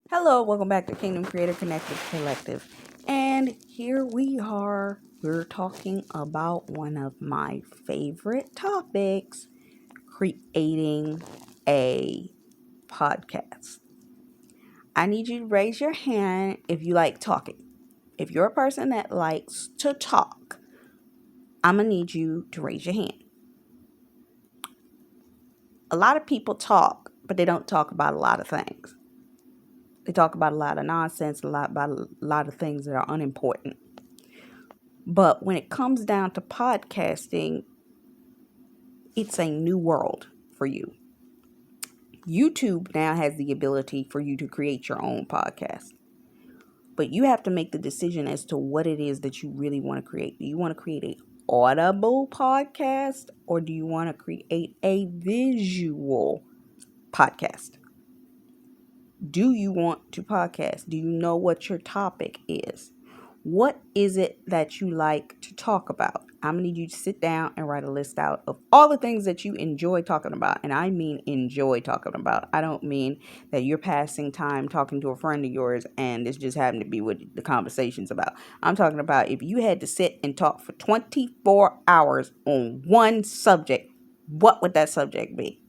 Hello, welcome back to Kingdom Creator Connected Collective. And here we are. We're talking about one of my favorite topics, creating a podcast. I need you to raise your hand if you like talking. If you're a person that likes to talk, I'm going to need you to raise your hand. A lot of people talk, but they don't talk about a lot of things. They talk about a lot of nonsense, about a lot of things that are unimportant. But when it comes down to podcasting, it's a new world for you. YouTube now has the ability for you to create your own podcast. But you have to make the decision as to what it is that you really want to create. Do you want to create a audible podcast or do you want to create a visual podcast? Do you want to podcast? Do you know what your topic is? What is it that you like to talk about? I'm going to need you to sit down and write a list out of all the things that you enjoy talking about. And I mean enjoy talking about. I don't mean that you're passing time talking to a friend of yours and it's just happened to be what the conversation's about. I'm talking about if you had to sit and talk for 24 hours on one subject, what would that subject be?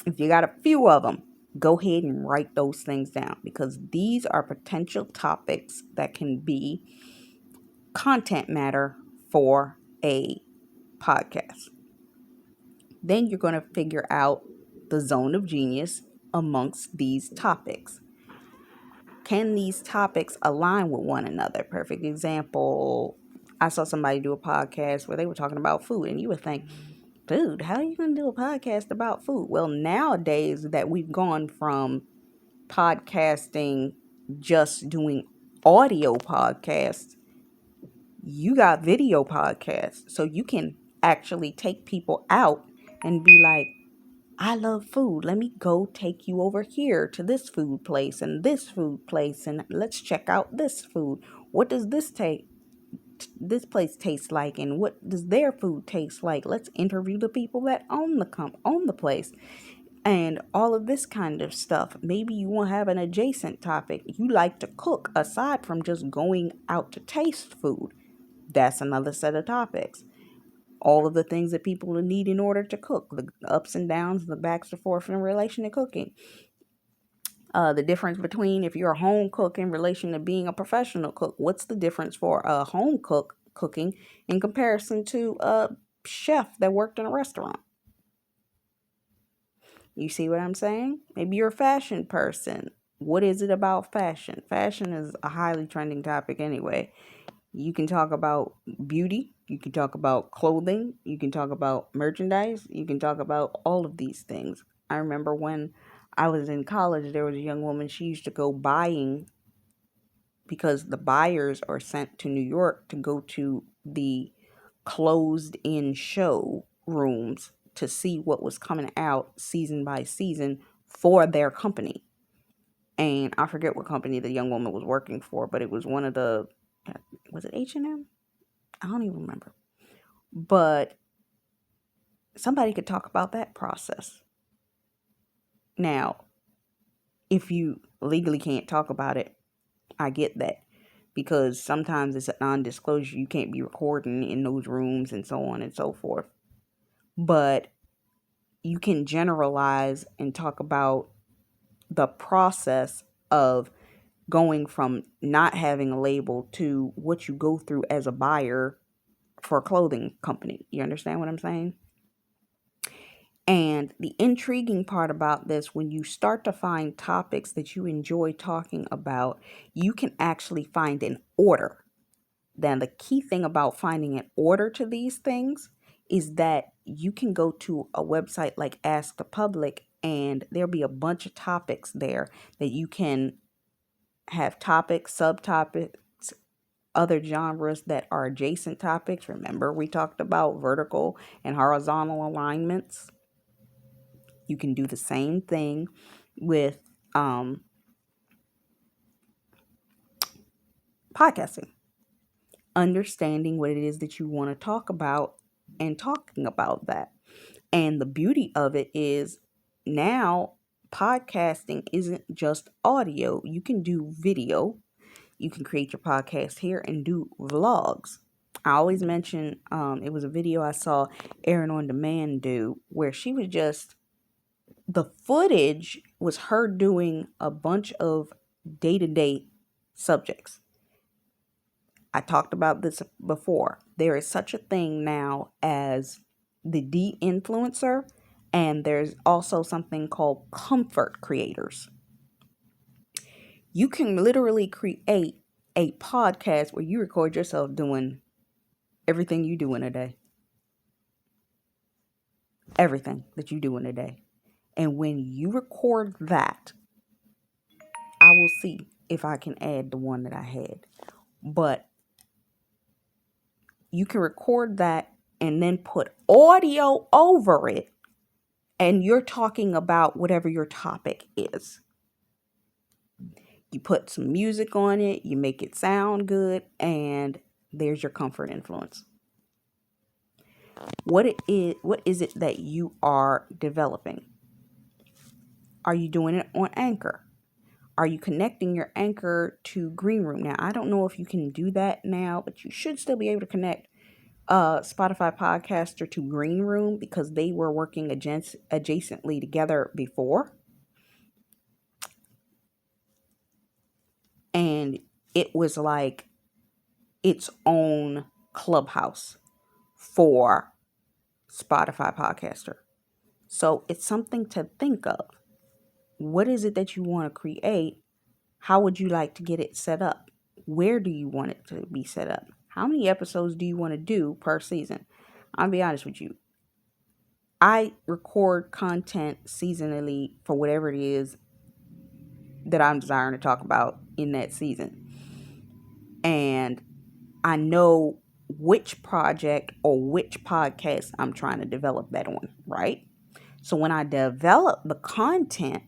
If you got a few of them, go ahead and write those things down because these are potential topics that can be content matter for a podcast. Then you're going to figure out the zone of genius amongst these topics. Can these topics align with one another? Perfect example, I saw somebody do a podcast where they were talking about food, and you would think, dude, how are you going to do a podcast about food? Well, nowadays that we've gone from podcasting just doing audio podcasts, you got video podcasts. So you can actually take people out and be like, I love food. Let me go take you over here to this food place and this food place and let's check out this food. What does this place taste like and what does their food taste like? Let's interview the people that own the place and all of this kind of stuff. Maybe you want to have an adjacent topic. You like to cook aside from just going out to taste food. That's another set of topics. All of the things that people need in order to cook, the ups and downs, the backs and forth in relation to cooking. The difference between if you're a home cook in relation to being a professional cook. What's the difference for a home cook cooking in comparison to a chef that worked in a restaurant? You see what I'm saying? Maybe you're a fashion person. What is it about fashion? Fashion is a highly trending topic anyway. You can talk about beauty, you can talk about clothing, you can talk about merchandise, you can talk about all of these things. I remember when I was in college, there was a young woman, she used to go buying because the buyers are sent to New York to go to the closed in show rooms to see what was coming out season by season for their company. And I forget what company the young woman was working for, but it was one of the, was it H&M? I don't even remember. But somebody could talk about that process. Now, if you legally can't talk about it, I get that. Because sometimes it's a non-disclosure. You can't be recording in those rooms and so on and so forth. But you can generalize and talk about the process of going from not having a label to what you go through as a buyer for a clothing company. You understand what I'm saying? And the intriguing part about this, when you start to find topics that you enjoy talking about, you can actually find an order. Then the key thing about finding an order to these things is that you can go to a website like Ask the Public and there'll be a bunch of topics there that you can have topics, subtopics, other genres that are adjacent topics. Remember, we talked about vertical and horizontal alignments. You can do the same thing with podcasting. Understanding what it is that you want to talk about and talking about that. And the beauty of it is now podcasting isn't just audio. You can do video. You can create your podcast here and do vlogs. I always mention it was a video I saw Aaron on Demand do where she was just, the footage was her doing a bunch of day-to-day subjects. I talked about this before. There is such a thing now as the de-influencer, and there's also something called comfort creators. You can literally create a podcast where you record yourself doing everything you do in a day. Everything that you do in a day. And when you record that, I will see if I can add the one that I had. But you can record that and then put audio over it, and you're talking about whatever your topic is. You put some music on it, you make it sound good, and there's your comfort influence. What is it that you are developing? Are you doing it on Anchor? Are you connecting your Anchor to Green Room? Now, I don't know if you can do that now, but you should still be able to connect Spotify Podcaster to Green Room because they were working adjacently together before. And it was like its own clubhouse for Spotify Podcaster. So it's something to think of. What is it that you want to create? How would you like to get it set up? Where do you want it to be set up? How many episodes do you want to do per season? I'll be honest with you. I record content seasonally for whatever it is that I'm desiring to talk about in that season. And I know which project or which podcast I'm trying to develop that on, right? So when I develop the content,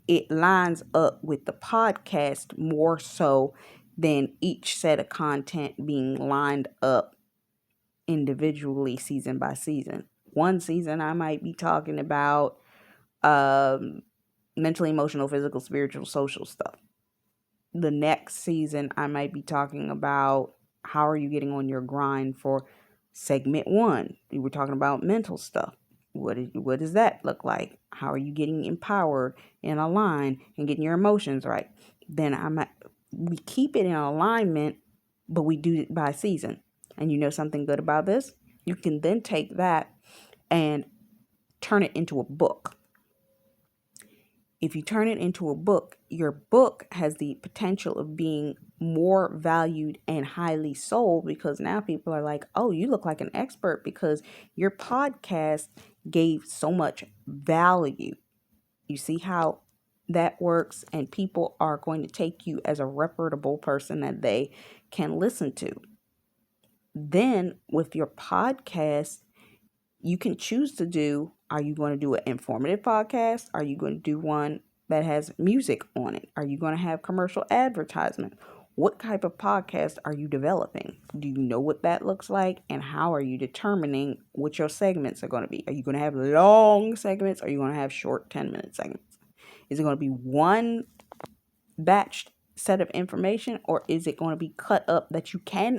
it lines up with the podcast more so than each set of content being lined up individually season by season. One season I might be talking about mental, emotional, physical, spiritual, social stuff. The next season I might be talking about how are you getting on your grind for segment 1. We were talking about mental stuff. What does that look like? How are you getting empowered and aligned and getting your emotions right? Then we keep it in alignment, but we do it by season. And you know something good about this? You can then take that and turn it into a book. If you turn it into a book, your book has the potential of being more valued and highly sold because now people are like, oh, you look like an expert because your podcast gave so much value. You see how that works? And people are going to take you as a reputable person that they can listen to. Then with your podcast, you can choose to do, are you going to do an informative podcast? Are you going to do one that has music on it? Are you going to have commercial advertisement? What type of podcast are you developing? Do you know what that looks like? And how are you determining what your segments are going to be? Are you going to have long segments? Or are you going to have short 10-minute segments? Is it going to be one batched set of information, or is it going to be cut up that you can